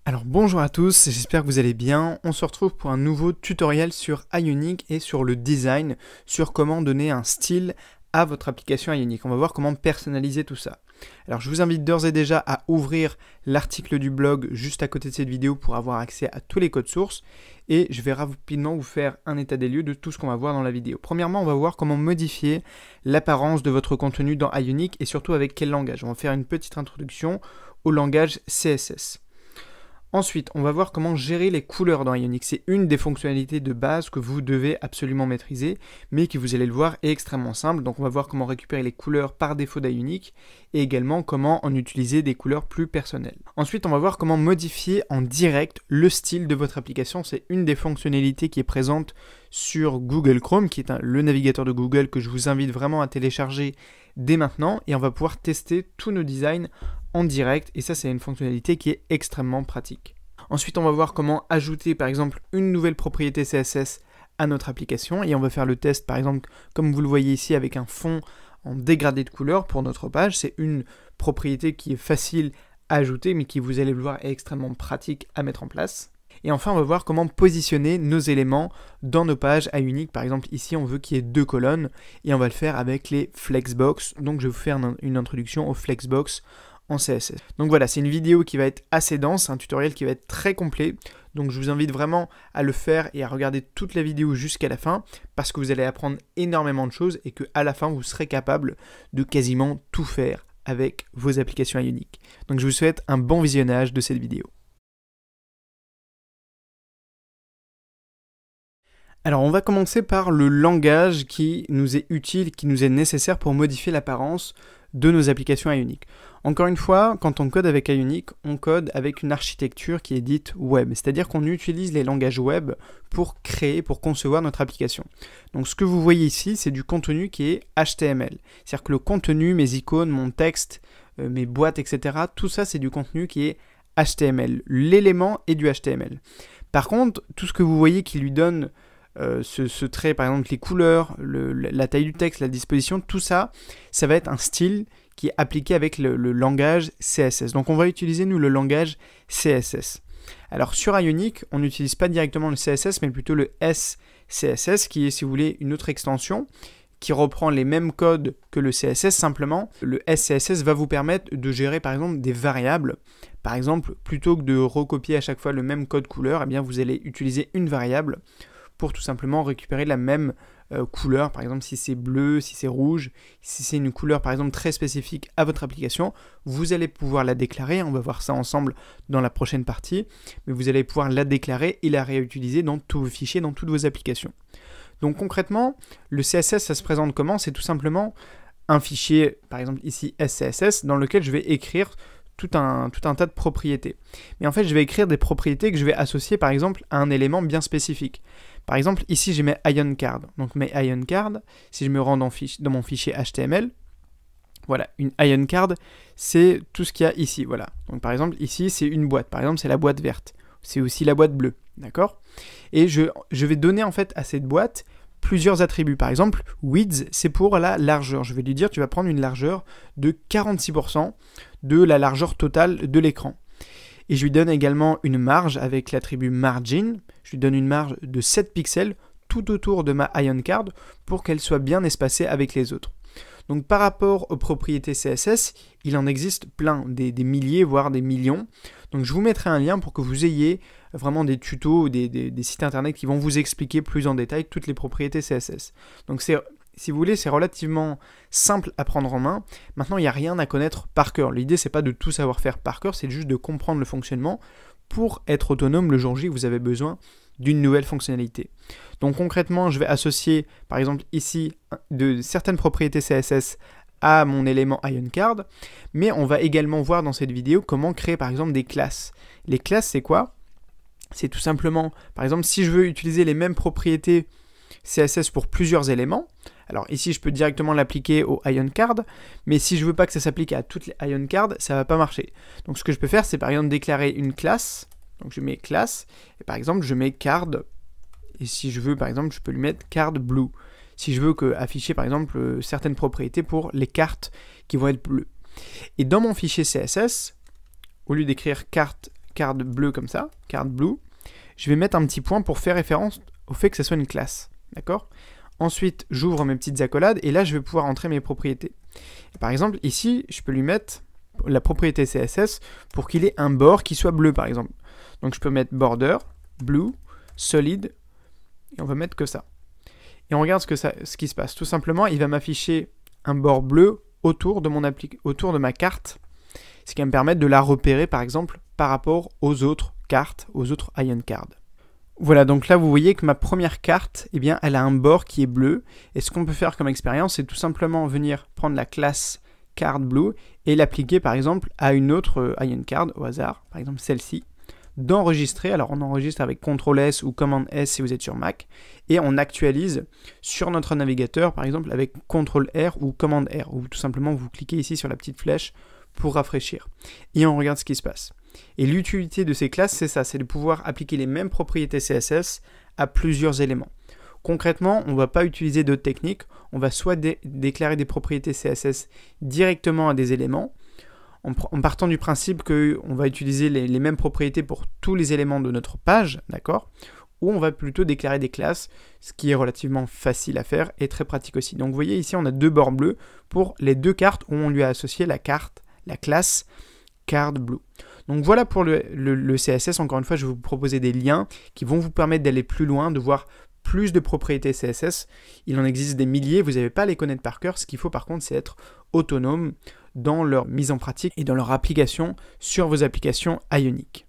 Alors bonjour à tous, j'espère que vous allez bien. On se retrouve pour un nouveau tutoriel sur Ionic et sur le design, sur comment donner un style à votre application Ionic. On va voir comment personnaliser tout ça. Alors je vous invite d'ores et déjà à ouvrir l'article du blog juste à côté de cette vidéo pour avoir accès à tous les codes sources et je vais rapidement vous faire un état des lieux de tout ce qu'on va voir dans la vidéo. Premièrement, on va voir comment modifier l'apparence de votre contenu dans Ionic et surtout avec quel langage. On va faire une petite introduction au langage CSS. Ensuite, on va voir comment gérer les couleurs dans Ionic. C'est une des fonctionnalités de base que vous devez absolument maîtriser, mais qui, vous allez le voir, est extrêmement simple. Donc on va voir comment récupérer les couleurs par défaut d'Ionic, et également comment en utiliser des couleurs plus personnelles. Ensuite, on va voir comment modifier en direct le style de votre application. C'est une des fonctionnalités qui est présente sur Google Chrome, qui est le navigateur de Google que je vous invite vraiment à télécharger dès maintenant, et on va pouvoir tester tous nos designs en direct, et ça c'est une fonctionnalité qui est extrêmement pratique. Ensuite on va voir comment ajouter par exemple une nouvelle propriété CSS à notre application, et on va faire le test par exemple comme vous le voyez ici avec un fond en dégradé de couleur pour notre page. C'est une propriété qui est facile à ajouter mais qui, vous allez le voir, est extrêmement pratique à mettre en place. Et enfin on va voir comment positionner nos éléments dans nos pages Ionic. Par exemple ici on veut qu'il y ait 2 colonnes et on va le faire avec les flexbox. Donc je vais vous faire une introduction aux flexbox en CSS. Donc voilà, c'est une vidéo qui va être assez dense, un tutoriel qui va être très complet, donc je vous invite vraiment à le faire et à regarder toute la vidéo jusqu'à la fin, parce que vous allez apprendre énormément de choses et qu'à la fin vous serez capable de quasiment tout faire avec vos applications Ionic. Donc je vous souhaite un bon visionnage de cette vidéo. Alors on va commencer par le langage qui nous est utile, qui nous est nécessaire pour modifier l'apparence de nos applications Ionic. Encore une fois, quand on code avec Ionic, on code avec une architecture qui est dite web, c'est-à-dire qu'on utilise les langages web pour créer, pour concevoir notre application. Donc ce que vous voyez ici, c'est du contenu qui est HTML. C'est-à-dire que le contenu, mes icônes, mon texte, mes boîtes, etc., tout ça c'est du contenu qui est HTML. L'élément est du HTML. Par contre, tout ce que vous voyez qui lui donne ce trait, par exemple les couleurs, la taille du texte, la disposition, tout ça, ça va être un style qui est appliqué avec le langage CSS. Donc on va utiliser nous le langage CSS. Alors sur Ionic, on n'utilise pas directement le CSS, mais plutôt le SCSS, qui est, si vous voulez, une autre extension qui reprend les mêmes codes que le CSS. Simplement, le SCSS va vous permettre de gérer par exemple des variables. Par exemple, plutôt que de recopier à chaque fois le même code couleur, eh bien vous allez utiliser une variable pour tout simplement récupérer la même couleur, par exemple si c'est bleu, si c'est rouge, si c'est une couleur par exemple très spécifique à votre application, vous allez pouvoir la déclarer, on va voir ça ensemble dans la prochaine partie, mais vous allez pouvoir la déclarer et la réutiliser dans tous vos fichiers, dans toutes vos applications. Donc concrètement, le CSS ça se présente comment? C'est tout simplement un fichier, par exemple ici SCSS, dans lequel je vais écrire tout un tas de propriétés. Mais en fait, je vais écrire des propriétés que je vais associer par exemple à un élément bien spécifique. Par exemple, ici j'ai mes IonCard. Donc mes IonCard, si je me rends dans mon fichier HTML, voilà, une IonCard, c'est tout ce qu'il y a ici. Voilà. Donc par exemple, ici c'est une boîte. Par exemple, c'est la boîte verte. C'est aussi la boîte bleue. D'accord? Et je vais donner en fait à cette boîte plusieurs attributs. Par exemple, width, c'est pour la largeur. Je vais lui dire, tu vas prendre une largeur de 46% de la largeur totale de l'écran. Et je lui donne également une marge avec l'attribut margin. Je lui donne une marge de 7 pixels tout autour de ma IonCard pour qu'elle soit bien espacée avec les autres. Donc par rapport aux propriétés CSS, il en existe plein, des milliers, voire des millions. Donc je vous mettrai un lien pour que vous ayez vraiment des tutos ou des sites internet qui vont vous expliquer plus en détail toutes les propriétés CSS. Donc si vous voulez, c'est relativement simple à prendre en main. Maintenant, il n'y a rien à connaître par cœur. L'idée, c'est pas de tout savoir faire par cœur, c'est juste de comprendre le fonctionnement pour être autonome le jour J, vous avez besoin d'une nouvelle fonctionnalité. Donc concrètement, je vais associer, par exemple ici, de certaines propriétés CSS à mon élément IonCard, mais on va également voir dans cette vidéo comment créer par exemple des classes. Les classes, c'est quoi? C'est tout simplement, par exemple, si je veux utiliser les mêmes propriétés CSS pour plusieurs éléments, alors ici je peux directement l'appliquer au IonCard, mais si je veux pas que ça s'applique à toutes les IonCard, ça va pas marcher. Donc ce que je peux faire, c'est par exemple déclarer une classe, donc je mets classe, et par exemple je mets card, et si je veux par exemple je peux lui mettre card blue, si je veux afficher par exemple certaines propriétés pour les cartes qui vont être bleues. Et dans mon fichier CSS, au lieu d'écrire carte card bleu comme ça, card blue, je vais mettre un petit point pour faire référence au fait que ça soit une classe, d'accord? Ensuite, j'ouvre mes petites accolades et là, je vais pouvoir entrer mes propriétés. Et par exemple, ici, je peux lui mettre la propriété CSS pour qu'il ait un bord qui soit bleu, par exemple. Donc, je peux mettre border, blue, solid, et on va mettre que ça. Et on regarde ce qui se passe. Tout simplement, il va m'afficher un bord bleu autour de ma carte, ce qui va me permettre de la repérer, par exemple, par rapport aux autres cartes, aux autres Ion Cards. Voilà, donc là, vous voyez que ma première carte, eh bien, elle a un bord qui est bleu. Et ce qu'on peut faire comme expérience, c'est tout simplement venir prendre la classe card blue et l'appliquer, par exemple, à une autre Ion Card, au hasard, par exemple celle-ci, d'enregistrer. Alors, on enregistre avec CTRL-S ou Command-S si vous êtes sur Mac, et on actualise sur notre navigateur, par exemple, avec CTRL-R ou Command-R, ou tout simplement, vous cliquez ici sur la petite flèche pour rafraîchir. Et on regarde ce qui se passe. Et l'utilité de ces classes, c'est ça, c'est de pouvoir appliquer les mêmes propriétés CSS à plusieurs éléments. Concrètement, on ne va pas utiliser d'autres techniques, on va soit déclarer des propriétés CSS directement à des éléments, en partant du principe qu'on va utiliser les mêmes propriétés pour tous les éléments de notre page, d'accord? Ou on va plutôt déclarer des classes, ce qui est relativement facile à faire et très pratique aussi. Donc vous voyez ici, on a deux bords bleus pour les deux cartes où on lui a associé la classe card blue. Donc voilà pour le CSS. Encore une fois, je vais vous proposer des liens qui vont vous permettre d'aller plus loin, de voir plus de propriétés CSS. Il en existe des milliers, vous n'avez pas à les connaître par cœur. Ce qu'il faut par contre, c'est être autonome dans leur mise en pratique et dans leur application sur vos applications Ionic.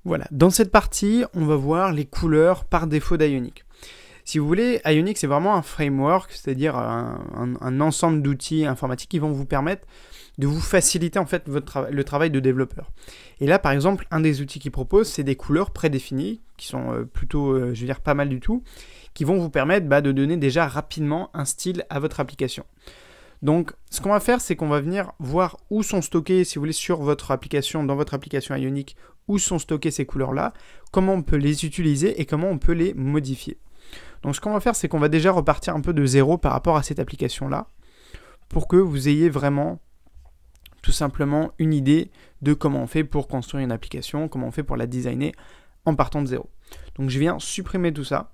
Voilà, dans cette partie, on va voir les couleurs par défaut d'Ionic. Si vous voulez, Ionic, c'est vraiment un framework, c'est-à-dire un ensemble d'outils informatiques qui vont vous permettre de vous faciliter en fait le travail de développeur. Et là, par exemple, un des outils qu'il propose, c'est des couleurs prédéfinies, qui sont plutôt, je veux dire, pas mal du tout, qui vont vous permettre de donner déjà rapidement un style à votre application. Donc, ce qu'on va faire, c'est qu'on va venir voir où sont stockées, si vous voulez, sur votre application, dans votre application Ionic, où sont stockées ces couleurs-là, comment on peut les utiliser et comment on peut les modifier. Donc ce qu'on va faire, c'est qu'on va déjà repartir un peu de zéro par rapport à cette application-là, pour que vous ayez vraiment, tout simplement, une idée de comment on fait pour construire une application, comment on fait pour la designer en partant de zéro. Donc je viens supprimer tout ça,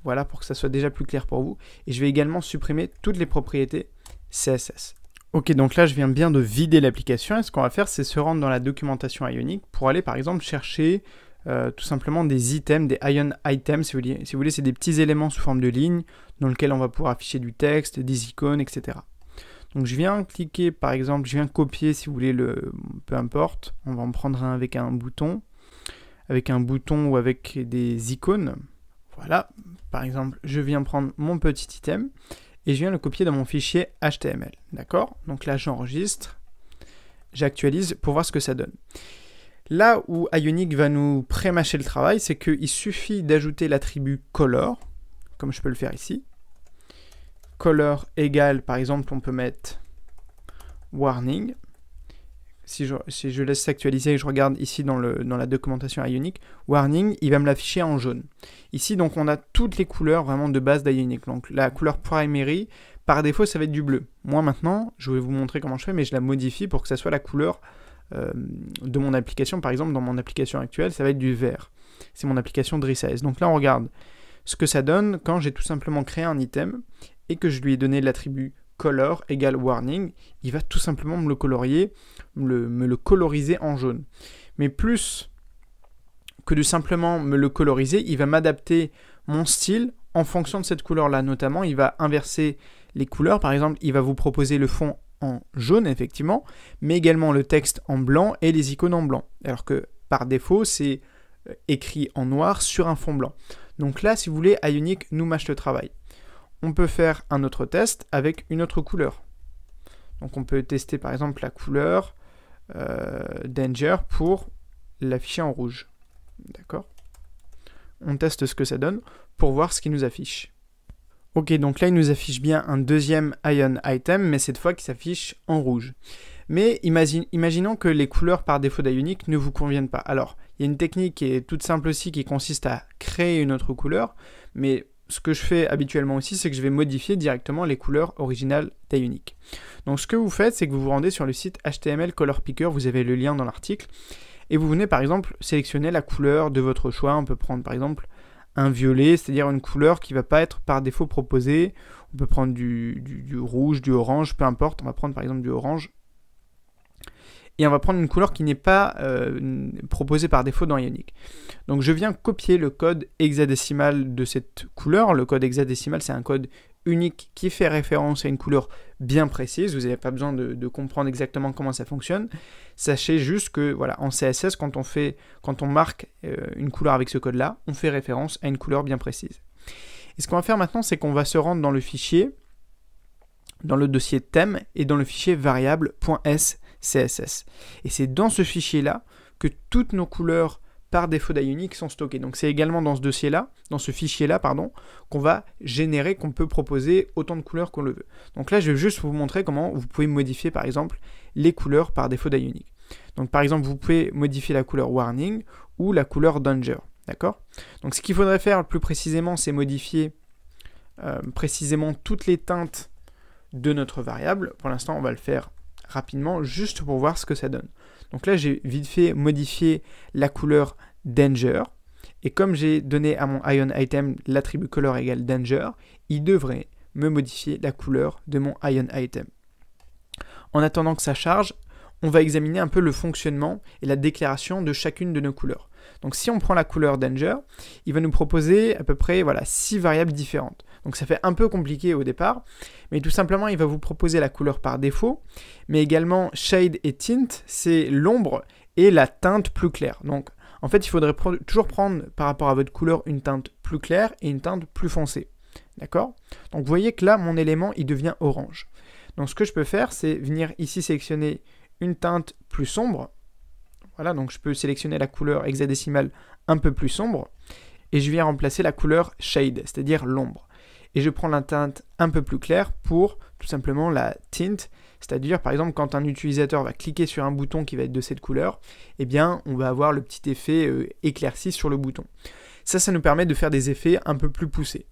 voilà, pour que ça soit déjà plus clair pour vous, et je vais également supprimer toutes les propriétés CSS. Ok, donc là je viens bien de vider l'application, et ce qu'on va faire, c'est se rendre dans la documentation Ionic pour aller par exemple chercher tout simplement des items, des Ion items, si vous voulez, c'est des petits éléments sous forme de ligne dans lesquels on va pouvoir afficher du texte, des icônes, etc. Donc je viens cliquer, par exemple, je viens copier, si vous voulez, peu importe, on va en prendre un avec un bouton ou avec des icônes. Voilà, par exemple, je viens prendre mon petit item et je viens le copier dans mon fichier HTML, d'accord? Donc là, j'enregistre, j'actualise pour voir ce que ça donne. Là où Ionic va nous pré-mâcher le travail, c'est qu'il suffit d'ajouter l'attribut color, comme je peux le faire ici. Color égale, par exemple, on peut mettre warning. Si je laisse s'actualiser et je regarde ici dans la documentation Ionic, warning, il va me l'afficher en jaune. Ici, donc, on a toutes les couleurs vraiment de base d'Ionic. Donc, la couleur primary, par défaut, ça va être du bleu. Moi, maintenant, je vais vous montrer comment je fais, mais je la modifie pour que ça soit la couleur de mon application. Par exemple, dans mon application actuelle, ça va être du vert. C'est mon application de resize. Donc là, on regarde ce que ça donne quand j'ai tout simplement créé un item et que je lui ai donné l'attribut color égale warning. Il va tout simplement me le colorier, me le coloriser en jaune. Mais plus que de simplement me le coloriser, il va m'adapter mon style en fonction de cette couleur-là. Notamment, il va inverser les couleurs. Par exemple, il va vous proposer le fond en jaune, effectivement, mais également le texte en blanc et les icônes en blanc. Alors que, par défaut, c'est écrit en noir sur un fond blanc. Donc là, si vous voulez, Ionic nous mâche le travail. On peut faire un autre test avec une autre couleur. Donc on peut tester, par exemple, la couleur Danger pour l'afficher en rouge. D'accord? On teste ce que ça donne pour voir ce qu'il nous affiche. Ok, donc là, il nous affiche bien un deuxième Ion item, mais cette fois qui s'affiche en rouge. Mais imaginons que les couleurs par défaut d'Ionic ne vous conviennent pas. Alors, il y a une technique qui est toute simple aussi, qui consiste à créer une autre couleur, mais ce que je fais habituellement aussi, c'est que je vais modifier directement les couleurs originales d'Ionic. Donc ce que vous faites, c'est que vous vous rendez sur le site HTML Color Picker, vous avez le lien dans l'article, et vous venez par exemple sélectionner la couleur de votre choix. On peut prendre par exemple un violet, c'est-à-dire une couleur qui ne va pas être par défaut proposée. On peut prendre du rouge, du orange, peu importe, on va prendre par exemple du orange. Et on va prendre une couleur qui n'est pas proposée par défaut dans Ionic. Donc je viens copier le code hexadécimal de cette couleur. Le code hexadécimal, c'est un code unique qui fait référence à une couleur bien précise. Vous n'avez pas besoin de comprendre exactement comment ça fonctionne. Sachez juste que voilà, en CSS, quand on marque une couleur avec ce code-là, on fait référence à une couleur bien précise. Et ce qu'on va faire maintenant, c'est qu'on va se rendre dans le fichier, dans le dossier thème et dans le fichier variable.s.css. Et c'est dans ce fichier-là que toutes nos couleurs par défaut d'Ionic sont stockées. Donc c'est également dans ce dossier-là, dans ce fichier-là, pardon, qu'on va générer, qu'on peut proposer autant de couleurs qu'on le veut. Donc là, je vais juste vous montrer comment vous pouvez modifier, par exemple, les couleurs par défaut d'Ionic. Donc par exemple, vous pouvez modifier la couleur warning ou la couleur danger. D'accord? Donc ce qu'il faudrait faire plus précisément, c'est modifier précisément toutes les teintes de notre variable. Pour l'instant, on va le faire rapidement, juste pour voir ce que ça donne. Donc là, j'ai vite fait modifier la couleur danger. Et comme j'ai donné à mon ion item l'attribut color égale danger, il devrait me modifier la couleur de mon ion item. En attendant que ça charge, on va examiner un peu le fonctionnement et la déclaration de chacune de nos couleurs. Donc si on prend la couleur danger, il va nous proposer à peu près 6 variables différentes. Donc ça fait un peu compliqué au départ, mais tout simplement il va vous proposer la couleur par défaut, mais également shade et tint, c'est l'ombre et la teinte plus claire. Donc en fait il faudrait toujours prendre par rapport à votre couleur une teinte plus claire et une teinte plus foncée. D'accord? Donc vous voyez que là mon élément il devient orange. Donc ce que je peux faire, c'est venir ici sélectionner une teinte plus sombre. Voilà, donc je peux sélectionner la couleur hexadécimale un peu plus sombre, et je viens remplacer la couleur shade, c'est-à-dire l'ombre. Et je prends la teinte un peu plus claire pour tout simplement la tint, c'est-à-dire par exemple quand un utilisateur va cliquer sur un bouton qui va être de cette couleur, eh bien on va avoir le petit effet éclairci sur le bouton. Ça nous permet de faire des effets un peu plus poussés.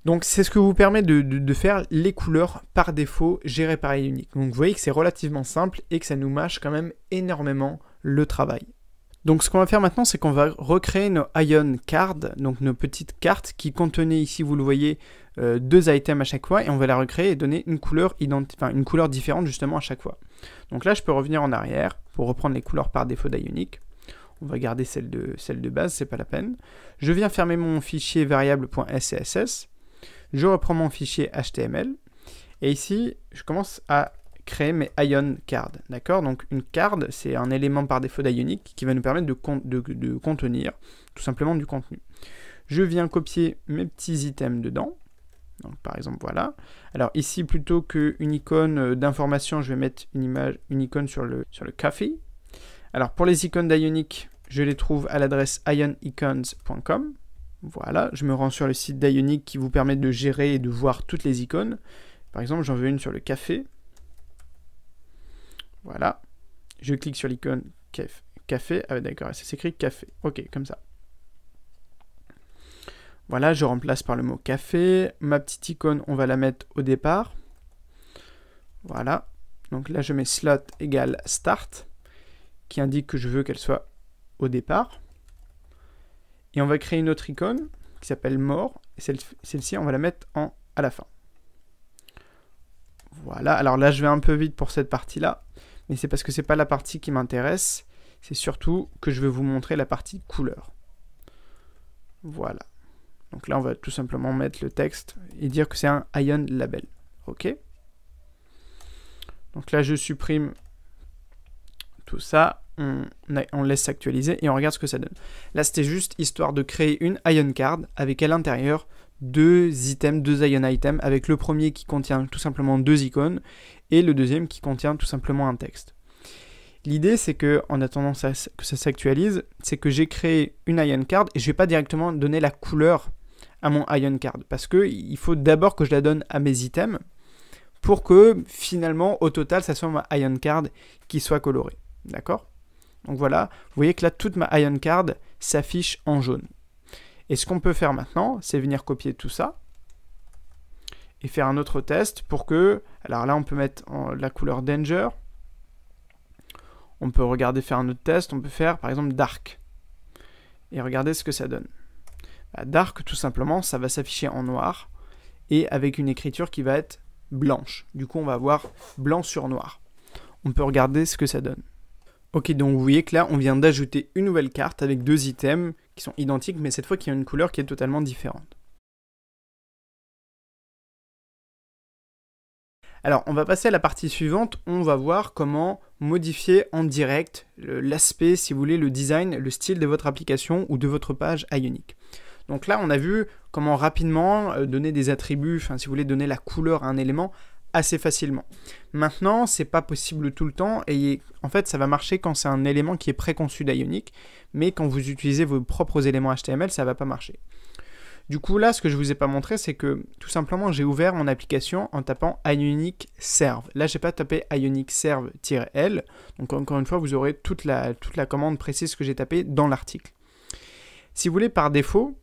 Donc c'est ce que vous permet de faire les couleurs par défaut gérées par Ionic. Donc vous voyez que c'est relativement simple et que ça nous mâche quand même énormément le travail. Donc ce qu'on va faire maintenant, c'est qu'on va recréer nos Ion Cards, donc nos petites cartes qui contenaient ici, vous le voyez, 2 items à chaque fois, et on va la recréer et donner une couleur différente justement à chaque fois. Donc là, je peux revenir en arrière pour reprendre les couleurs par défaut d'Ionic. On va garder celle de base, c'est pas la peine. Je viens fermer mon fichier variable.scss. Je reprends mon fichier HTML, et ici, je commence à créer mes Ion Cards, d'accord? Donc une card, c'est un élément par défaut d'Ionic qui va nous permettre de contenir tout simplement du contenu. Je viens copier mes petits items dedans, donc par exemple voilà. Alors ici, plutôt qu'une icône d'information, je vais mettre une icône sur le café. Alors pour les icônes d'Ionic, je les trouve à l'adresse ionicons.com. Voilà, je me rends sur le site d'Ionic qui vous permet de gérer et de voir toutes les icônes. Par exemple, j'en veux une sur le café. Voilà, je clique sur l'icône café. Ah d'accord, ça s'écrit café. Ok, comme ça. Voilà, je remplace par le mot café. Ma petite icône, on va la mettre au départ. Voilà, donc là je mets slot égale start, qui indique que je veux qu'elle soit au départ. Et on va créer une autre icône qui s'appelle more, et celle-ci on va la mettre à la fin. Voilà, alors là je vais un peu vite pour cette partie-là, mais c'est parce que c'est pas la partie qui m'intéresse, c'est surtout que je vais vous montrer la partie couleur. Voilà, donc là on va tout simplement mettre le texte et dire que c'est un Ion label, ok? Donc là je supprime tout ça. On laisse s'actualiser et on regarde ce que ça donne. Là, c'était juste histoire de créer une Ion Card avec à l'intérieur 2 Ion items, avec le premier qui contient tout simplement 2 icônes et le deuxième qui contient tout simplement un texte. L'idée, c'est que en attendant que ça s'actualise, c'est que j'ai créé une Ion Card et je ne vais pas directement donner la couleur à mon Ion Card parce qu'il faut d'abord que je la donne à mes items pour que finalement, au total, ça soit ma Ion Card qui soit colorée. D'accord ? Donc voilà, vous voyez que là, toute ma Ion Card s'affiche en jaune. Et ce qu'on peut faire maintenant, c'est venir copier tout ça et faire un autre test pour que... Alors là, on peut mettre la couleur Danger. On peut regarder faire un autre test. On peut faire, par exemple, Dark. Et regarder ce que ça donne. Dark, tout simplement, ça va s'afficher en noir et avec une écriture qui va être blanche. Du coup, on va avoir blanc sur noir. On peut regarder ce que ça donne. Ok, donc vous voyez que là, on vient d'ajouter une nouvelle carte avec 2 items qui sont identiques, mais cette fois qui ont une couleur qui est totalement différente. Alors, on va passer à la partie suivante. On va voir comment modifier en direct l'aspect, si vous voulez, le design, le style de votre application ou de votre page Ionic. Donc là, on a vu comment rapidement donner des attributs, si vous voulez, donner la couleur à un élément assez facilement. Maintenant, c'est pas possible tout le temps et en fait, ça va marcher quand c'est un élément qui est préconçu d'Ionic, mais quand vous utilisez vos propres éléments HTML, ça va pas marcher. Du coup, là, ce que je vous ai pas montré, c'est que tout simplement, j'ai ouvert mon application en tapant Ionic Serve. Là, j'ai pas tapé Ionic Serve-L. Donc, encore une fois, vous aurez toute la commande précise que j'ai tapée dans l'article. Si vous voulez, par défaut,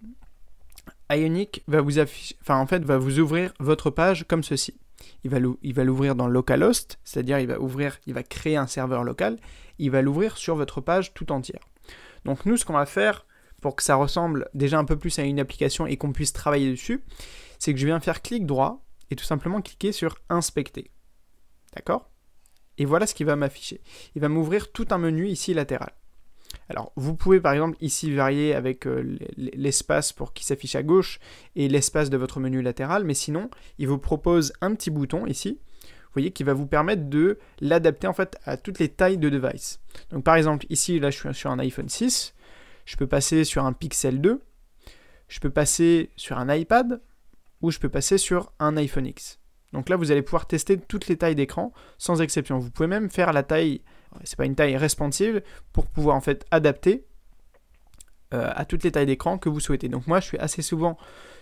Ionic va vous afficher, va vous ouvrir votre page comme ceci. Il va l'ouvrir dans localhost, c'est-à-dire il va créer un serveur local, il va l'ouvrir sur votre page tout entière. Donc nous, ce qu'on va faire pour que ça ressemble déjà un peu plus à une application et qu'on puisse travailler dessus, c'est que je viens faire clic droit et tout simplement cliquer sur Inspecter. D'accord? Et voilà ce qu'il va m'afficher. Il va m'ouvrir tout un menu ici latéral. Alors, vous pouvez par exemple ici varier avec l'espace pour qu'il s'affiche à gauche et l'espace de votre menu latéral, mais sinon, il vous propose un petit bouton ici, vous voyez, qui va vous permettre de l'adapter en fait à toutes les tailles de device. Donc par exemple, ici, là, je suis sur un iPhone 6, je peux passer sur un Pixel 2, je peux passer sur un iPad, ou je peux passer sur un iPhone X. Donc là, vous allez pouvoir tester toutes les tailles d'écran, sans exception. Vous pouvez même faire la taille, c'est pas une taille responsive, pour pouvoir en fait adapter à toutes les tailles d'écran que vous souhaitez. Donc moi, je suis assez souvent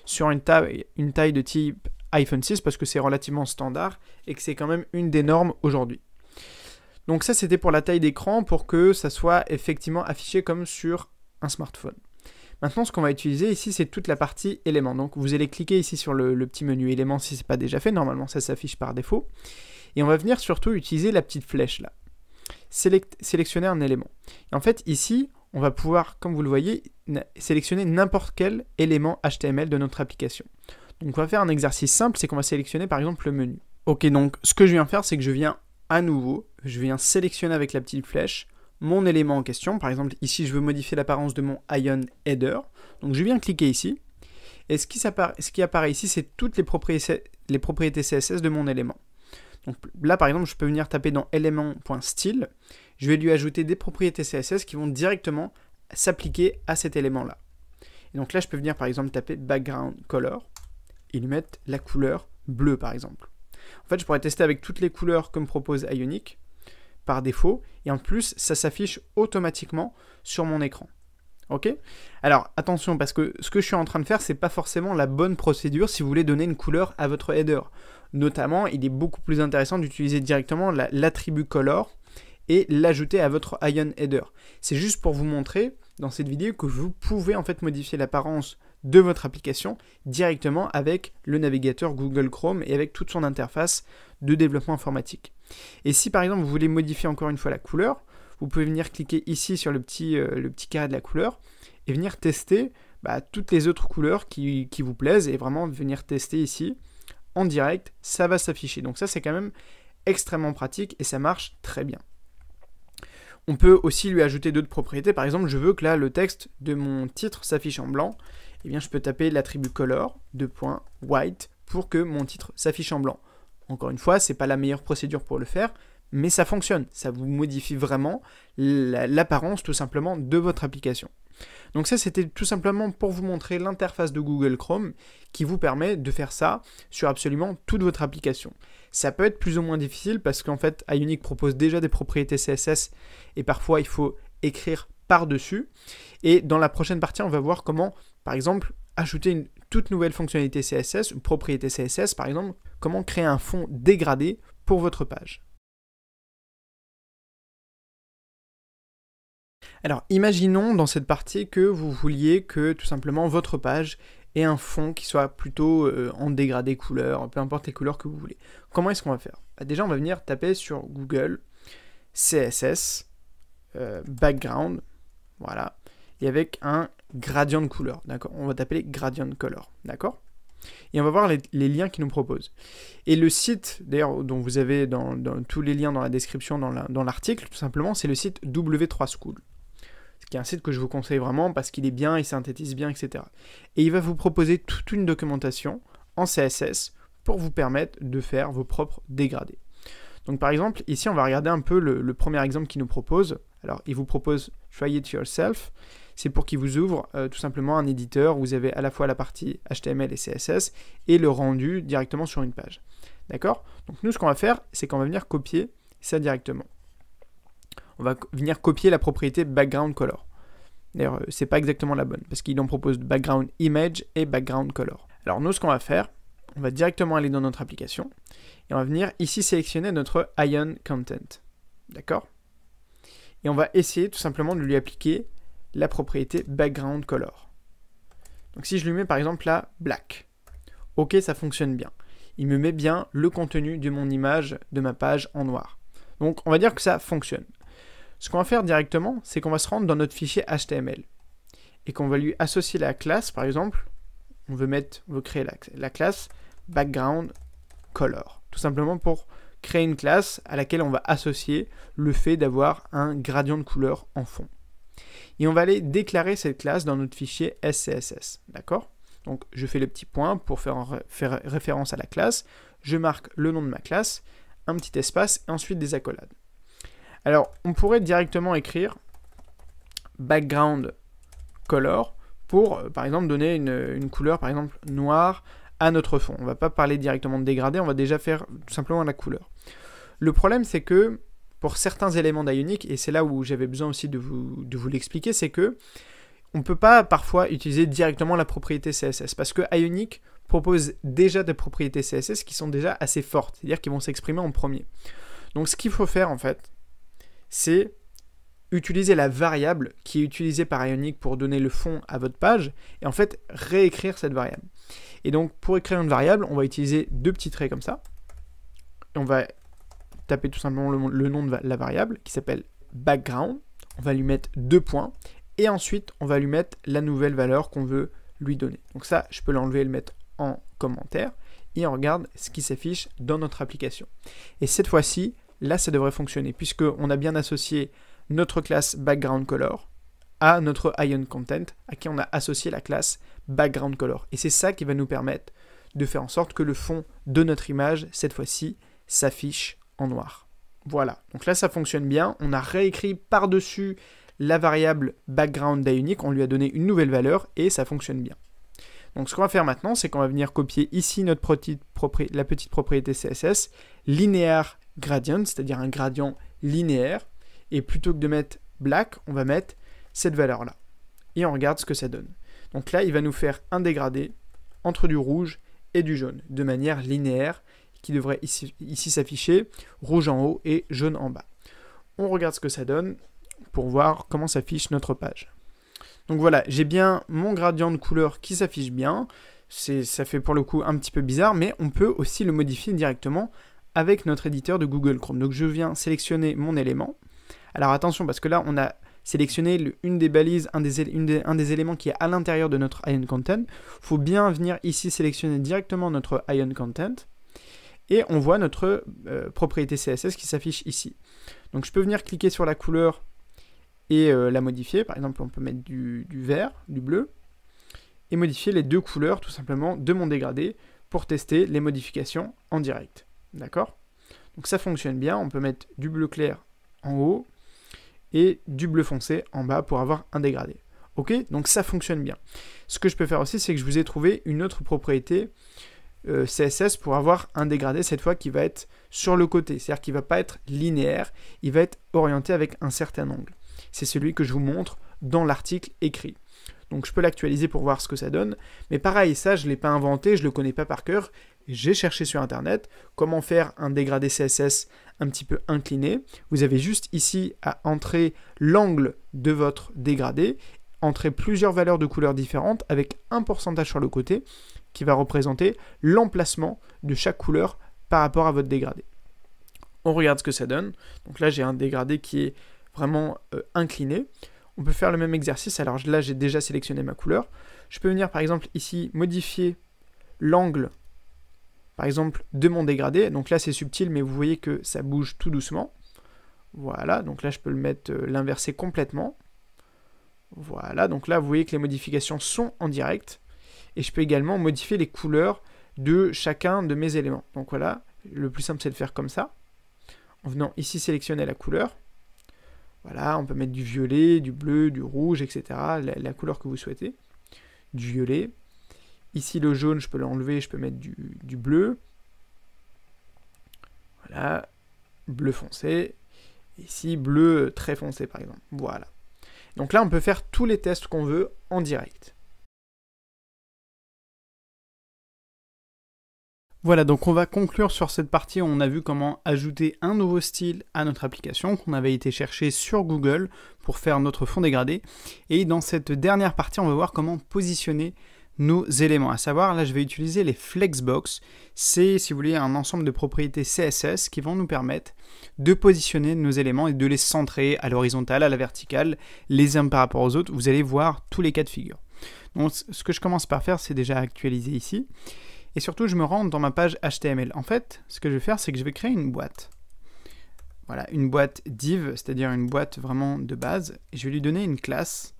sur une taille de type iPhone 6 parce que c'est relativement standard et que c'est quand même une des normes aujourd'hui. Donc ça, c'était pour la taille d'écran pour que ça soit effectivement affiché comme sur un smartphone. Maintenant, ce qu'on va utiliser ici, c'est toute la partie éléments. Donc, vous allez cliquer ici sur le petit menu éléments si ce n'est pas déjà fait. Normalement, ça s'affiche par défaut. Et on va venir surtout utiliser la petite flèche là. Sélectionner un élément. Et en fait, ici, on va pouvoir, comme vous le voyez, sélectionner n'importe quel élément HTML de notre application. Donc, on va faire un exercice simple, c'est qu'on va sélectionner par exemple le menu. Ok, donc ce que je viens faire, c'est que je viens à nouveau, je viens sélectionner avec la petite flèche mon élément en question. Par exemple, ici, je veux modifier l'apparence de mon Ion Header. Donc, je viens cliquer ici. Et ce qui apparaît ici, c'est toutes les propriétés CSS de mon élément. Donc là, par exemple, je peux venir taper dans élément.style. Je vais lui ajouter des propriétés CSS qui vont directement s'appliquer à cet élément-là. Et donc là, je peux venir, par exemple, taper background color et lui mettre la couleur bleue, par exemple. En fait, je pourrais tester avec toutes les couleurs comme propose Ionic par défaut, et en plus, ça s'affiche automatiquement sur mon écran. Ok? Alors, attention, parce que ce que je suis en train de faire, c'est pas forcément la bonne procédure si vous voulez donner une couleur à votre header. Notamment, il est beaucoup plus intéressant d'utiliser directement l'attribut color et l'ajouter à votre Ion Header. C'est juste pour vous montrer, dans cette vidéo, que vous pouvez en fait modifier l'apparence de votre application directement avec le navigateur Google Chrome et avec toute son interface de développement informatique. Et si par exemple vous voulez modifier encore une fois la couleur, vous pouvez venir cliquer ici sur le petit carré de la couleur et venir tester toutes les autres couleurs qui vous plaisent et vraiment venir tester ici en direct, ça va s'afficher. Donc ça c'est quand même extrêmement pratique et ça marche très bien. On peut aussi lui ajouter d'autres propriétés. Par exemple, je veux que là le texte de mon titre s'affiche en blanc. Eh bien, je peux taper l'attribut color, .white, pour que mon titre s'affiche en blanc. Encore une fois, ce n'est pas la meilleure procédure pour le faire, mais ça fonctionne. Ça vous modifie vraiment l'apparence, tout simplement, de votre application. Donc ça, c'était tout simplement pour vous montrer l'interface de Google Chrome qui vous permet de faire ça sur absolument toute votre application. Ça peut être plus ou moins difficile parce qu'en fait, Ionic propose déjà des propriétés CSS et parfois, il faut écrire par-dessus. Et dans la prochaine partie, on va voir comment, par exemple, ajouter une toute nouvelle fonctionnalité CSS, une propriété CSS, par exemple, comment créer un fond dégradé pour votre page. Alors, imaginons dans cette partie que vous vouliez que tout simplement votre page ait un fond qui soit plutôt en dégradé couleur, peu importe les couleurs que vous voulez. Comment est-ce qu'on va faire? Déjà, on va venir taper sur Google CSS background, voilà, et avec un gradient couleur, d'accord? On va taper gradient color, d'accord? Et on va voir les liens qu'il nous propose. Et le site, d'ailleurs, dont vous avez dans tous les liens dans la description, dans l'article, tout simplement, c'est le site W3School. Ce qui est un site que je vous conseille vraiment parce qu'il est bien, il synthétise bien, etc. Et il va vous proposer toute une documentation en CSS pour vous permettre de faire vos propres dégradés. Donc par exemple, ici, on va regarder un peu le premier exemple qu'il nous propose. Alors, il vous propose « Try it yourself ». C'est pour qu'il vous ouvre tout simplement un éditeur où vous avez à la fois la partie HTML et CSS et le rendu directement sur une page. D'accord? Donc nous, ce qu'on va faire, c'est qu'on va venir copier ça directement. On va venir copier la propriété background color. D'ailleurs, c'est pas exactement la bonne, parce qu'il en propose background image et background color. Alors nous, ce qu'on va faire, on va directement aller dans notre application, et on va venir ici sélectionner notre Ion Content. D'accord? Et on va essayer tout simplement de lui appliquer la propriété background color. Donc si je lui mets par exemple là black, ok, ça fonctionne bien. Il me met bien le contenu de mon image, de ma page en noir. Donc on va dire que ça fonctionne. Ce qu'on va faire directement, c'est qu'on va se rendre dans notre fichier HTML et qu'on va lui associer la classe, par exemple, on veut créer la classe background color, tout simplement pour créer une classe à laquelle on va associer le fait d'avoir un gradient de couleur en fond. Et on va aller déclarer cette classe dans notre fichier SCSS, d'accord? Donc je fais le petit point pour faire référence à la classe, je marque le nom de ma classe, un petit espace et ensuite des accolades. Alors on pourrait directement écrire background color pour par exemple donner une couleur par exemple noire à notre fond. On ne va pas parler directement de dégradé, on va déjà faire tout simplement la couleur. Le problème c'est que pour certains éléments d'Ionic, et c'est là où j'avais besoin aussi de vous l'expliquer, c'est que on ne peut pas parfois utiliser directement la propriété CSS, parce que Ionic propose déjà des propriétés CSS qui sont déjà assez fortes, c'est-à-dire qui vont s'exprimer en premier. Donc ce qu'il faut faire en fait, c'est utiliser la variable qui est utilisée par Ionic pour donner le fond à votre page, et en fait réécrire cette variable. Et donc pour écrire une variable, on va utiliser deux petits traits comme ça, et on va taper tout simplement le nom de la variable qui s'appelle background, on va lui mettre 2 points et ensuite on va lui mettre la nouvelle valeur qu'on veut lui donner. Donc ça, je peux l'enlever et le mettre en commentaire et on regarde ce qui s'affiche dans notre application. Et cette fois-ci, là ça devrait fonctionner puisqu'on a bien associé notre classe background color à notre Ion Content à qui on a associé la classe background color. Et c'est ça qui va nous permettre de faire en sorte que le fond de notre image, cette fois-ci, s'affiche en noir. Voilà, donc là ça fonctionne bien, on a réécrit par-dessus la variable background d'Ionic, on lui a donné une nouvelle valeur et ça fonctionne bien. Donc ce qu'on va faire maintenant, c'est qu'on va venir copier ici la petite propriété CSS, linéaire gradient, c'est-à-dire un gradient linéaire, et plutôt que de mettre black, on va mettre cette valeur-là. Et on regarde ce que ça donne. Donc là, il va nous faire un dégradé entre du rouge et du jaune, de manière linéaire, qui devrait ici s'afficher rouge en haut et jaune en bas. On regarde ce que ça donne pour voir comment s'affiche notre page. Donc voilà, j'ai bien mon gradient de couleur qui s'affiche bien. Ça fait pour le coup un petit peu bizarre, mais on peut aussi le modifier directement avec notre éditeur de Google Chrome. Donc je viens sélectionner mon élément. Alors attention, parce que là, on a sélectionné une des balises, un des éléments qui est à l'intérieur de notre Ion Content. Il faut bien venir ici sélectionner directement notre Ion Content. Et on voit notre propriété CSS qui s'affiche ici. Donc je peux venir cliquer sur la couleur et la modifier. Par exemple, on peut mettre du vert, du bleu, et modifier les deux couleurs tout simplement de mon dégradé pour tester les modifications en direct. D'accord? Donc ça fonctionne bien, on peut mettre du bleu clair en haut et du bleu foncé en bas pour avoir un dégradé. Ok? Donc ça fonctionne bien. Ce que je peux faire aussi, c'est que je vous ai trouvé une autre propriété CSS pour avoir un dégradé cette fois qui va être sur le côté, c'est-à-dire qu'il ne va pas être linéaire, il va être orienté avec un certain angle. C'est celui que je vous montre dans l'article écrit. Donc je peux l'actualiser pour voir ce que ça donne, mais pareil, ça je ne l'ai pas inventé, je ne le connais pas par cœur, j'ai cherché sur internet comment faire un dégradé CSS un petit peu incliné. Vous avez juste ici à entrer l'angle de votre dégradé, entrer plusieurs valeurs de couleurs différentes avec un pourcentage sur le côté qui va représenter l'emplacement de chaque couleur par rapport à votre dégradé. On regarde ce que ça donne. Donc là, j'ai un dégradé qui est vraiment incliné. On peut faire le même exercice. Alors là, j'ai déjà sélectionné ma couleur. Je peux venir, par exemple, ici, modifier l'angle, par exemple, de mon dégradé. Donc là, c'est subtil, mais vous voyez que ça bouge tout doucement. Voilà, donc là, je peux le mettre, l'inverser complètement. Voilà, donc là, vous voyez que les modifications sont en direct. Et je peux également modifier les couleurs de chacun de mes éléments. Donc voilà, le plus simple, c'est de faire comme ça. En venant ici sélectionner la couleur. Voilà, on peut mettre du violet, du bleu, du rouge, etc. La couleur que vous souhaitez. Du violet. Ici, le jaune, je peux l'enlever, je peux mettre du bleu. Voilà, bleu foncé. Ici, bleu très foncé, par exemple. Voilà. Donc là, on peut faire tous les tests qu'on veut en direct. Voilà, donc on va conclure sur cette partie où on a vu comment ajouter un nouveau style à notre application qu'on avait été chercher sur Google pour faire notre fond dégradé. Et dans cette dernière partie, on va voir comment positionner nos éléments. À savoir, là je vais utiliser les Flexbox. C'est, si vous voulez, un ensemble de propriétés CSS qui vont nous permettre de positionner nos éléments et de les centrer à l'horizontale, à la verticale, les uns par rapport aux autres. Vous allez voir tous les cas de figure. Donc ce que je commence par faire, c'est déjà actualiser ici. Et surtout, je me rends dans ma page HTML. En fait, ce que je vais faire, c'est que je vais créer une boîte. Voilà, une boîte div, c'est-à-dire une boîte vraiment de base. Et je vais lui donner une classe.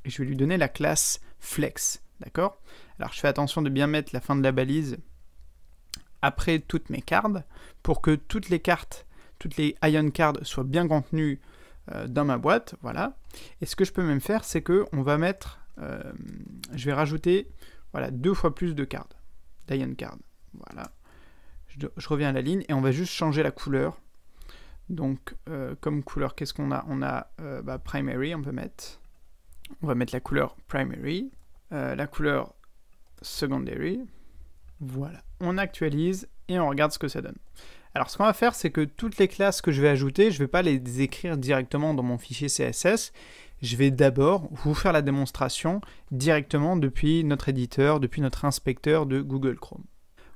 Et je vais lui donner la classe flex. D'accord? Alors, je fais attention de bien mettre la fin de la balise après toutes mes cartes pour que toutes les cartes, toutes les ion cards soient bien contenues dans ma boîte. Voilà. Et ce que je peux même faire, c'est qu'on va mettre, je vais rajouter voilà, 2 fois plus de cartes. Ion card. Voilà. Je reviens à la ligne et on va juste changer la couleur. Donc, comme couleur, qu'est-ce qu'on a? On a primary, on peut mettre. On va mettre la couleur primary. La couleur secondary. Voilà. On actualise et on regarde ce que ça donne. Alors, ce qu'on va faire, c'est que toutes les classes que je vais ajouter, je ne vais pas les écrire directement dans mon fichier CSS. Je vais d'abord vous faire la démonstration directement depuis notre éditeur, depuis notre inspecteur de Google Chrome.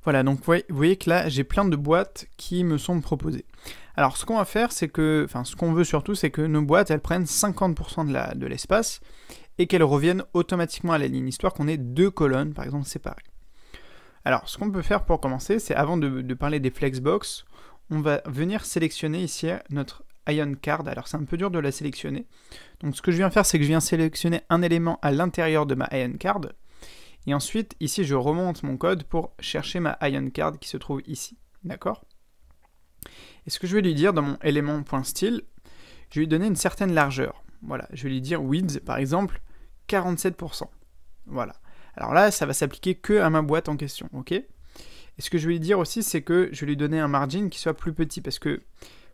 Voilà, donc vous voyez que là, j'ai plein de boîtes qui me sont proposées. Alors, ce qu'on va faire, c'est que, enfin, ce qu'on veut surtout, c'est que nos boîtes, elles prennent 50% de l'espace et qu'elles reviennent automatiquement à la ligne, histoire qu'on ait 2 colonnes, par exemple, séparées. Alors, ce qu'on peut faire pour commencer, c'est avant de parler des Flexbox, on va venir sélectionner ici notre Ion Card. Alors, c'est un peu dur de la sélectionner. Donc, ce que je viens faire, c'est que je viens sélectionner un élément à l'intérieur de ma Ion Card. Et ensuite, ici, je remonte mon code pour chercher ma Ion Card qui se trouve ici. D'accord? Et ce que je vais lui dire dans mon élément.style, je vais lui donner une certaine largeur. Voilà, je vais lui dire width, par exemple, 47%. Voilà. Alors là, ça va s'appliquer que à ma boîte en question, ok? Et ce que je vais lui dire aussi, c'est que je vais lui donner un margin qui soit plus petit, parce que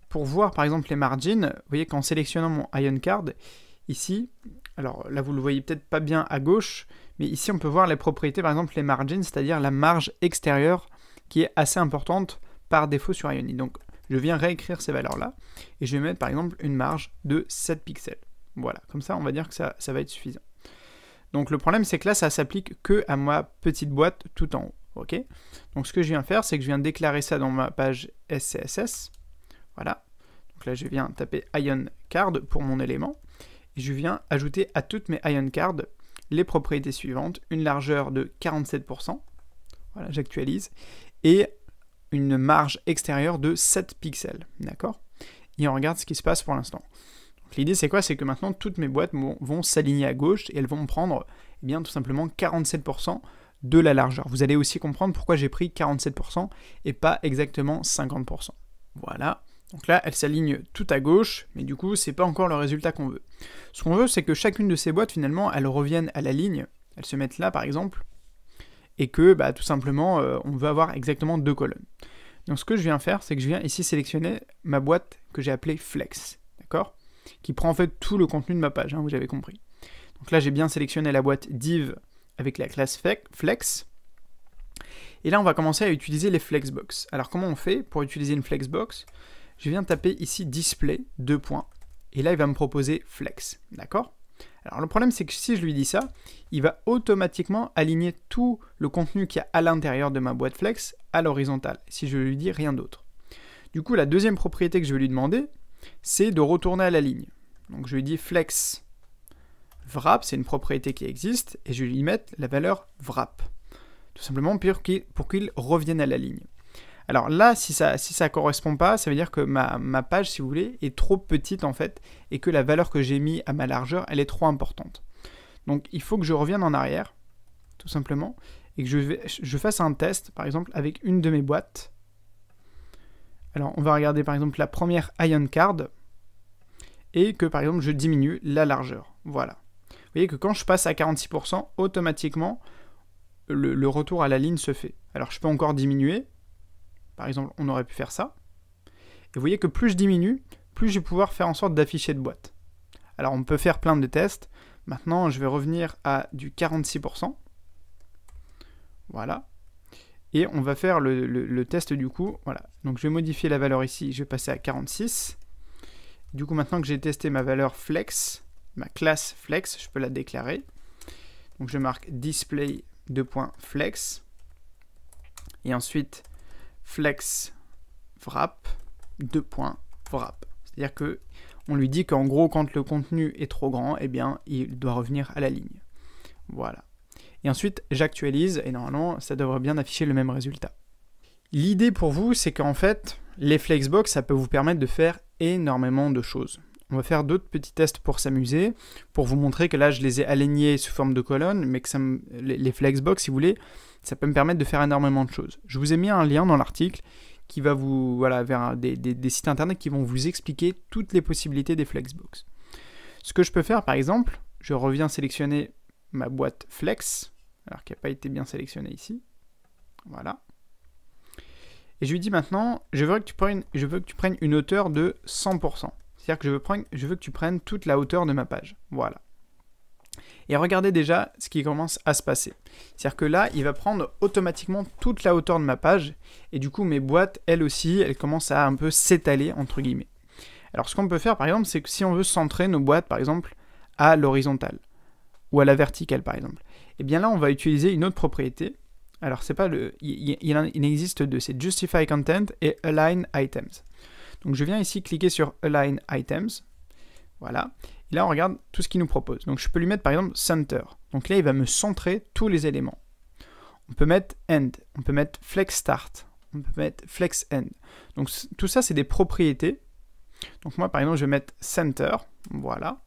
pour voir par exemple les margins, vous voyez qu'en sélectionnant mon Ion Card, ici, alors là vous le voyez peut-être pas bien à gauche, mais ici on peut voir les propriétés, par exemple les margins, c'est-à-dire la marge extérieure qui est assez importante par défaut sur Ionic. Donc je viens réécrire ces valeurs-là, et je vais mettre par exemple une marge de 7 pixels. Voilà, comme ça on va dire que ça va être suffisant. Donc le problème c'est que là ça s'applique que à ma petite boîte tout en haut. Ok? Donc ce que je viens faire, c'est que je viens déclarer ça dans ma page SCSS. Voilà. Donc là je viens taper Ion Card pour mon élément. Et je viens ajouter à toutes mes Ion Cards les propriétés suivantes. Une largeur de 47%. Voilà, j'actualise. Et une marge extérieure de 7 pixels. D'accord? Et on regarde ce qui se passe pour l'instant. L'idée c'est quoi? C'est que maintenant toutes mes boîtes vont s'aligner à gauche et elles vont me prendre eh bien, tout simplement 47% de la largeur. Vous allez aussi comprendre pourquoi j'ai pris 47% et pas exactement 50%. Voilà, donc là elles s'alignent tout à gauche, mais du coup c'est pas encore le résultat qu'on veut. Ce qu'on veut c'est que chacune de ces boîtes finalement elles reviennent à la ligne, elles se mettent là par exemple, et que bah, tout simplement on veut avoir exactement 2 colonnes. Donc ce que je viens faire c'est que je viens ici sélectionner ma boîte que j'ai appelée Flex, d'accord, qui prend en fait tout le contenu de ma page, hein, vous avez compris. Donc là j'ai bien sélectionné la boîte div avec la classe flex, Et là, on va commencer à utiliser les flexbox. Alors, comment on fait pour utiliser une flexbox? Je viens taper ici display, 2 points, et là, il va me proposer flex, d'accord? Alors, le problème, c'est que si je lui dis ça, il va automatiquement aligner tout le contenu qu'il y a à l'intérieur de ma boîte flex à l'horizontale, si je lui dis rien d'autre. Du coup, la deuxième propriété que je vais lui demander, c'est de retourner à la ligne. Donc, je lui dis flex wrap, c'est une propriété qui existe, et je vais lui mettre la valeur wrap. Tout simplement pour qu'il revienne à la ligne. Alors là, si ça ne correspond pas, ça veut dire que ma page, si vous voulez, est trop petite en fait, et que la valeur que j'ai mis à ma largeur, elle est trop importante. Donc il faut que je revienne en arrière, tout simplement, et que je fasse un test, par exemple, avec une de mes boîtes. Alors on va regarder par exemple la première Ion Card, et que par exemple je diminue la largeur. Voilà. Vous voyez que quand je passe à 46%, automatiquement, le retour à la ligne se fait. Alors je peux encore diminuer. Par exemple, on aurait pu faire ça. Et vous voyez que plus je diminue, plus je vais pouvoir faire en sorte d'afficher de boîte. Alors on peut faire plein de tests. Maintenant, je vais revenir à du 46%. Voilà. Et on va faire le test du coup. Voilà. Donc je vais modifier la valeur ici. Je vais passer à 46. Du coup, maintenant que j'ai testé ma valeur flex, ma classe flex, je peux la déclarer. Donc je marque display 2.flex. Et ensuite flex wrap 2.wrap. C'est-à-dire que on lui dit qu'en gros, quand le contenu est trop grand, eh bien, il doit revenir à la ligne. Voilà. Et ensuite, j'actualise et normalement, ça devrait bien afficher le même résultat. L'idée pour vous, c'est qu'en fait, les flexbox, ça peut vous permettre de faire énormément de choses. On va faire d'autres petits tests pour s'amuser, pour vous montrer que là, je les ai alignés sous forme de colonnes, mais que les flexbox, si vous voulez, ça peut me permettre de faire énormément de choses. Je vous ai mis un lien dans l'article qui va vous, voilà, vers des sites internet qui vont vous expliquer toutes les possibilités des flexbox. Ce que je peux faire, par exemple, je reviens sélectionner ma boîte flex, alors qu'elle n'a pas été bien sélectionnée ici. Voilà. Et je lui dis maintenant, je veux que tu prennes une hauteur de 100%. C'est-à-dire que je veux que tu prennes toute la hauteur de ma page. Voilà. Et regardez déjà ce qui commence à se passer. C'est-à-dire que là, il va prendre automatiquement toute la hauteur de ma page. Et du coup, mes boîtes, elles aussi, elles commencent à un peu s'étaler, entre guillemets. Alors, ce qu'on peut faire, par exemple, c'est que si on veut centrer nos boîtes, par exemple, à l'horizontale, ou à la verticale, par exemple, et bien là, on va utiliser une autre propriété. Alors, c'est pas il existe deux, c'est Justify Content et Align Items. Donc, je viens ici cliquer sur Align Items. Voilà. Et là, on regarde tout ce qu'il nous propose. Donc, je peux lui mettre, par exemple, Center. Donc là, il va me centrer tous les éléments. On peut mettre End. On peut mettre Flex Start. On peut mettre Flex End. Donc, tout ça, c'est des propriétés. Donc, moi, par exemple, je vais mettre Center. Voilà.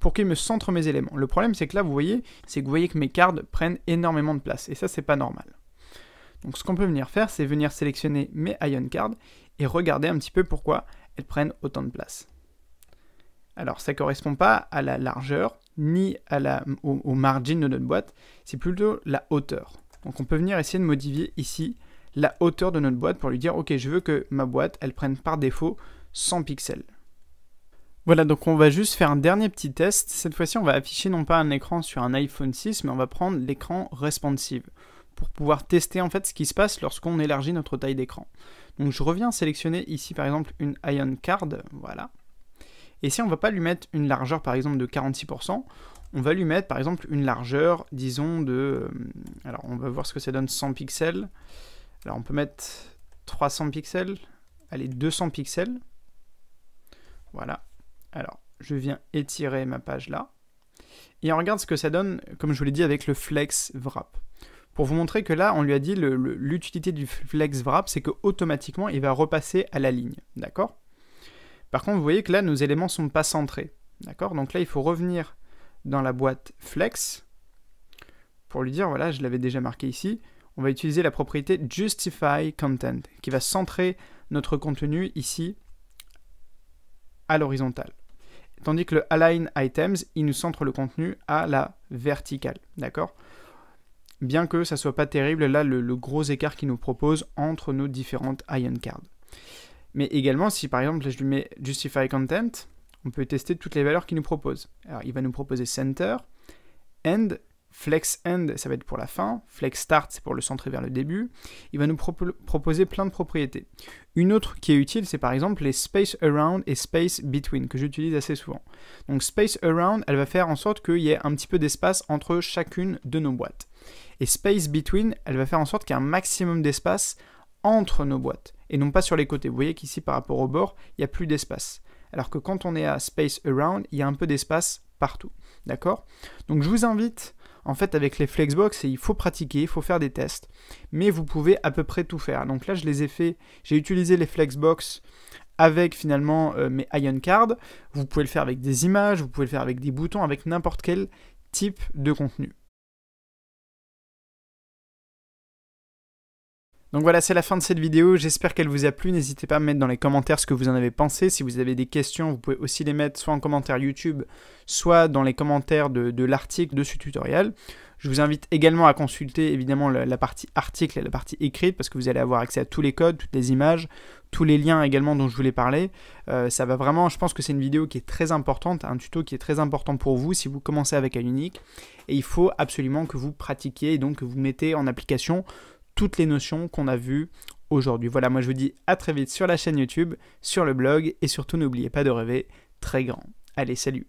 Pour qu'il me centre mes éléments. Le problème, c'est que là, vous voyez que mes cards prennent énormément de place. Et ça, c'est pas normal. Donc, ce qu'on peut venir faire, c'est venir sélectionner mes Ion Cards et regarder un petit peu pourquoi elles prennent autant de place. Alors, ça ne correspond pas à la largeur, ni au margin de notre boîte, c'est plutôt la hauteur. Donc, on peut venir essayer de modifier ici la hauteur de notre boîte pour lui dire, ok, je veux que ma boîte, elle prenne par défaut 100 pixels. Voilà, donc on va juste faire un dernier petit test. Cette fois-ci, on va afficher non pas un écran sur un iPhone 6, mais on va prendre l'écran responsive pour pouvoir tester en fait ce qui se passe lorsqu'on élargit notre taille d'écran. Donc je reviens sélectionner ici par exemple une Ion Card, voilà. Et si on ne va pas lui mettre une largeur par exemple de 46%, on va lui mettre par exemple une largeur, disons de... alors on va voir ce que ça donne 100 pixels. Alors on peut mettre 300 pixels, allez 200 pixels. Voilà. Alors je viens étirer ma page là. Et on regarde ce que ça donne, comme je vous l'ai dit, avec le Flex Wrap. Pour vous montrer que là, on lui a dit l'utilité du Flex Wrap, c'est qu'automatiquement, il va repasser à la ligne. D'accord ? Par contre, vous voyez que là, nos éléments ne sont pas centrés. D'accord ? Donc là, il faut revenir dans la boîte Flex pour lui dire, voilà, je l'avais déjà marqué ici, on va utiliser la propriété Justify Content qui va centrer notre contenu ici à l'horizontale. Tandis que le Align Items, il nous centre le contenu à la verticale. D'accord ? Bien que ça soit pas terrible, là, le gros écart qu'il nous propose entre nos différentes Ion Cards. Mais également, si par exemple, là, je lui mets Justify Content, on peut tester toutes les valeurs qu'il nous propose. Alors, il va nous proposer Center, End, Flex End, ça va être pour la fin. Flex Start, c'est pour le centrer vers le début. Il va nous proposer plein de propriétés. Une autre qui est utile, c'est par exemple les Space Around et Space Between, que j'utilise assez souvent. Donc Space Around, elle va faire en sorte qu'il y ait un petit peu d'espace entre chacune de nos boîtes. Et Space Between, elle va faire en sorte qu'il y ait un maximum d'espace entre nos boîtes, et non pas sur les côtés. Vous voyez qu'ici, par rapport au bord, il n'y a plus d'espace. Alors que quand on est à Space Around, il y a un peu d'espace partout. D'accord? Donc je vous invite, en fait, avec les Flexbox, et il faut pratiquer, il faut faire des tests, mais vous pouvez à peu près tout faire. Donc là, je les ai fait, j'ai utilisé les Flexbox avec finalement mes Ion Cards. Vous pouvez le faire avec des images, vous pouvez le faire avec des boutons, avec n'importe quel type de contenu. Donc voilà, c'est la fin de cette vidéo, j'espère qu'elle vous a plu, n'hésitez pas à me mettre dans les commentaires ce que vous en avez pensé, si vous avez des questions, vous pouvez aussi les mettre soit en commentaire YouTube, soit dans les commentaires de l'article de ce tutoriel. Je vous invite également à consulter évidemment la partie article et la partie écrite, parce que vous allez avoir accès à tous les codes, toutes les images, tous les liens également dont je voulais parler. Ça va vraiment, je pense que c'est une vidéo qui est très importante, un tuto qui est très important pour vous si vous commencez avec Ionic, et il faut absolument que vous pratiquiez, et donc que vous mettez en application toutes les notions qu'on a vues aujourd'hui. Voilà, moi je vous dis à très vite sur la chaîne YouTube, sur le blog, et surtout n'oubliez pas de rêver très grand. Allez, salut!